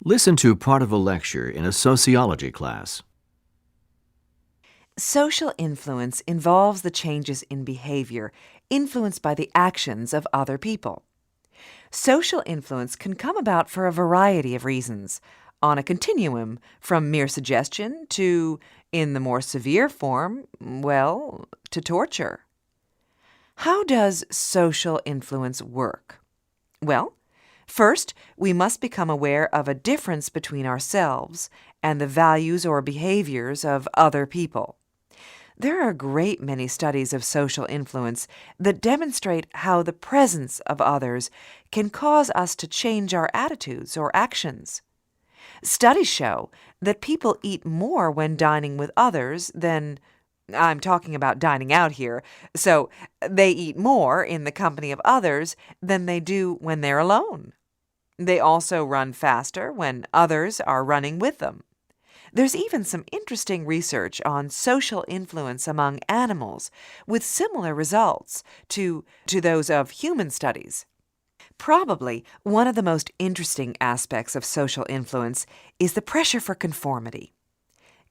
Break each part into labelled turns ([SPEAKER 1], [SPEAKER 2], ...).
[SPEAKER 1] Listen to part of a lecture in a sociology class.
[SPEAKER 2] Social influence involves the changes in behavior influenced by the actions of other people. Social influence can come about for a variety of reasons, on a continuum from mere suggestion to, in the more severe form, well, to torture. How does social influence work? Well, first, we must become aware of a difference between ourselves and the values or behaviors of other people. There are a great many studies of social influence that demonstrate how the presence of others can cause us to change our attitudes or actions. Studies show that people eat more when dining with others than, I'm talking about dining out here, so they eat more in the company of others than they do when they're alone. They also run faster when others are running with them. There's even some interesting research on social influence among animals with similar results to those of human studies. Probably one of the most interesting aspects of social influence is the pressure for conformity.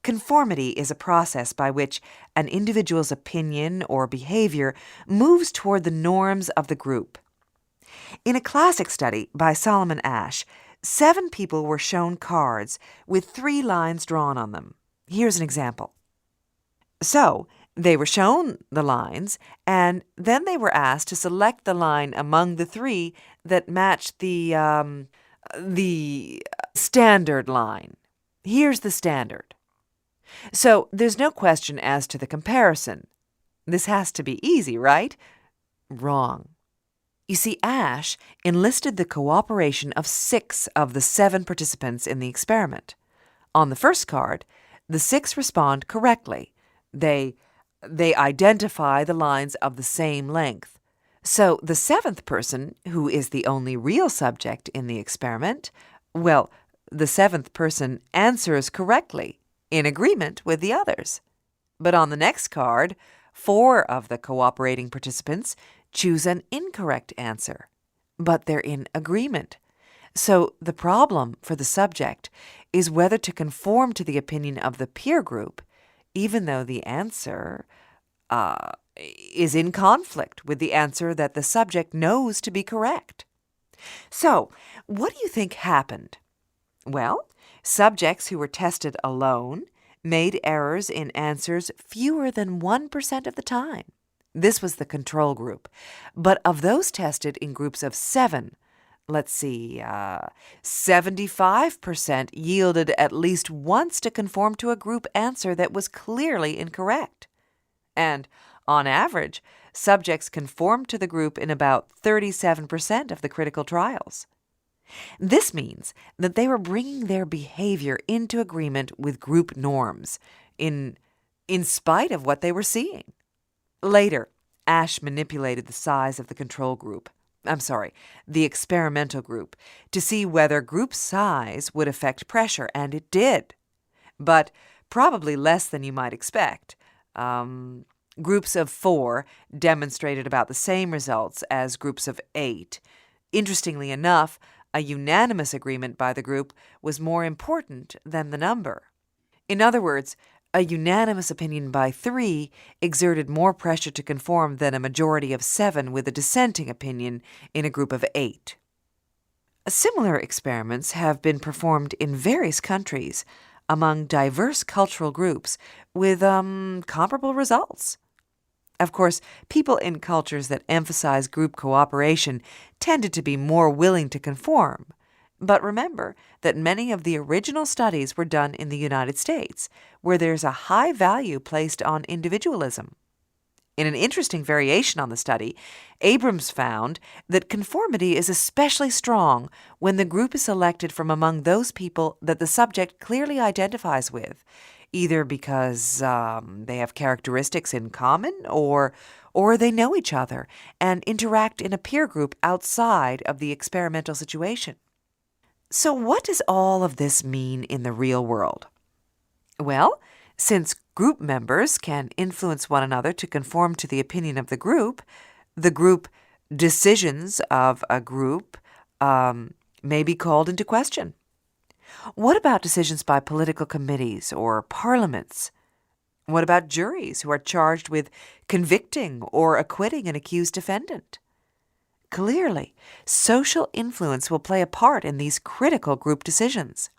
[SPEAKER 2] Conformity is a process by which an individual's opinion or behavior moves toward the norms of the group. In a classic study by Solomon Asch, 7 people were shown cards with 3 lines drawn on them. Here's an example. So, they were shown the lines, and then they were asked to select the line among the 3 that matched the standard line. Here's the standard. So, there's no question as to the comparison. This has to be easy, right? Wrong. You see, Asch enlisted the cooperation of 6 of the 7 participants in the experiment. On the first card, the 6 respond correctly. They identify the lines of the same length. So the 7th person, who is the only real subject in the experiment, well, the 7th person answers correctly, in agreement with the others. But on the next card, 4 of the cooperating participants choose an incorrect answer, but they're in agreement. So the problem for the subject is whether to conform to the opinion of the peer group, even though the answer is in conflict with the answer that the subject knows to be correct. So, what do you think happened? Well, subjects who were tested alone made errors in answers fewer than 1% of the time. This was the control group. But of those tested in groups of 7, 75% yielded at least once to conform to a group answer that was clearly incorrect. And, on average, subjects conformed to the group in about 37% of the critical trials. This means that they were bringing their behavior into agreement with group norms, in spite of what they were seeing. Later, Asch manipulated the size of the the experimental group, to see whether group size would affect pressure, and it did. But probably less than you might expect. Groups of 4 demonstrated about the same results as groups of 8. Interestingly enough, a unanimous agreement by the group was more important than the number. In other words, a unanimous opinion by 3 exerted more pressure to conform than a majority of 7 with a dissenting opinion in a group of 8. Similar experiments have been performed in various countries among diverse cultural groups with comparable results. Of course, people in cultures that emphasize group cooperation tended to be more willing to conform. But remember that many of the original studies were done in the United States, where there's a high value placed on individualism. In an interesting variation on the study, Abrams found that conformity is especially strong when the group is selected from among those people that the subject clearly identifies with, either because they have characteristics in common or they know each other and interact in a peer group outside of the experimental situation. So what does all of this mean in the real world? Well, since group members can influence one another to conform to the opinion of the group decisions of a group may be called into question. What about decisions by political committees or parliaments? What about juries who are charged with convicting or acquitting an accused defendant? Clearly, social influence will play a part in these critical group decisions.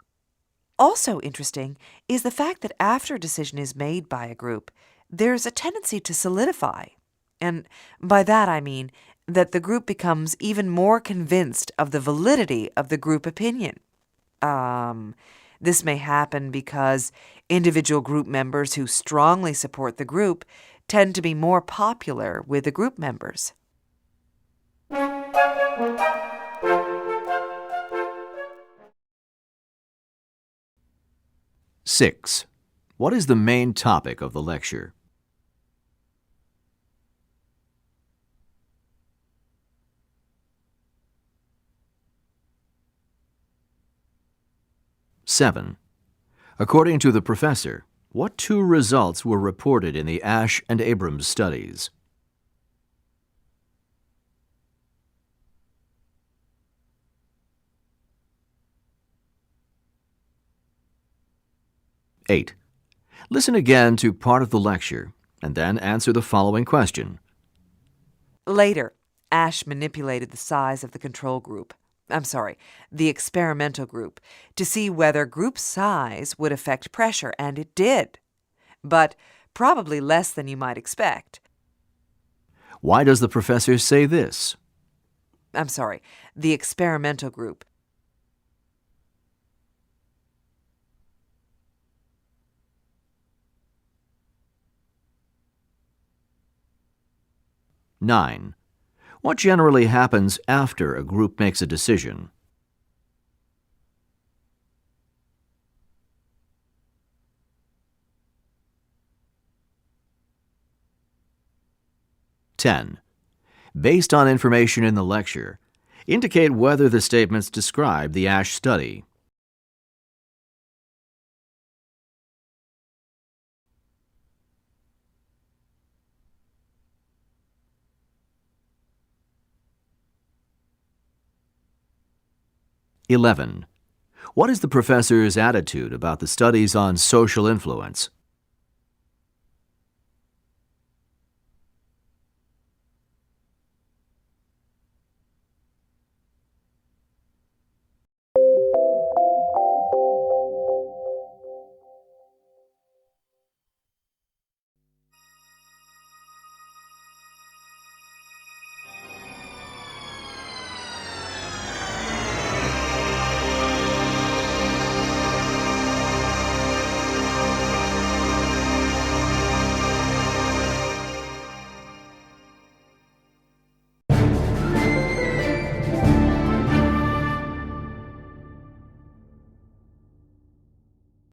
[SPEAKER 2] Also interesting is the fact that after a decision is made by a group, there's a tendency to solidify. And by that I mean that the group becomes even more convinced of the validity of the group opinion. This may happen because individual group members who strongly support the group tend to be more popular with the group members.
[SPEAKER 1] Six. What is the main topic of the lecture? Seven. According to the professor, what two results were reported in the Asch and Abrams studies? Eight. Listen again to part of the lecture and then answer the following question.
[SPEAKER 2] Later, Asch manipulated the size of the control group. The experimental group, to see whether group size would affect pressure, and it did. But probably less than you might expect.
[SPEAKER 1] Why does the professor say this?
[SPEAKER 2] The experimental group.
[SPEAKER 1] Nine. What generally happens after a group makes a decision? 10. Based on information in the lecture, indicate whether the statements describe the Asch study. What is the professor's attitude about the studies on social influence?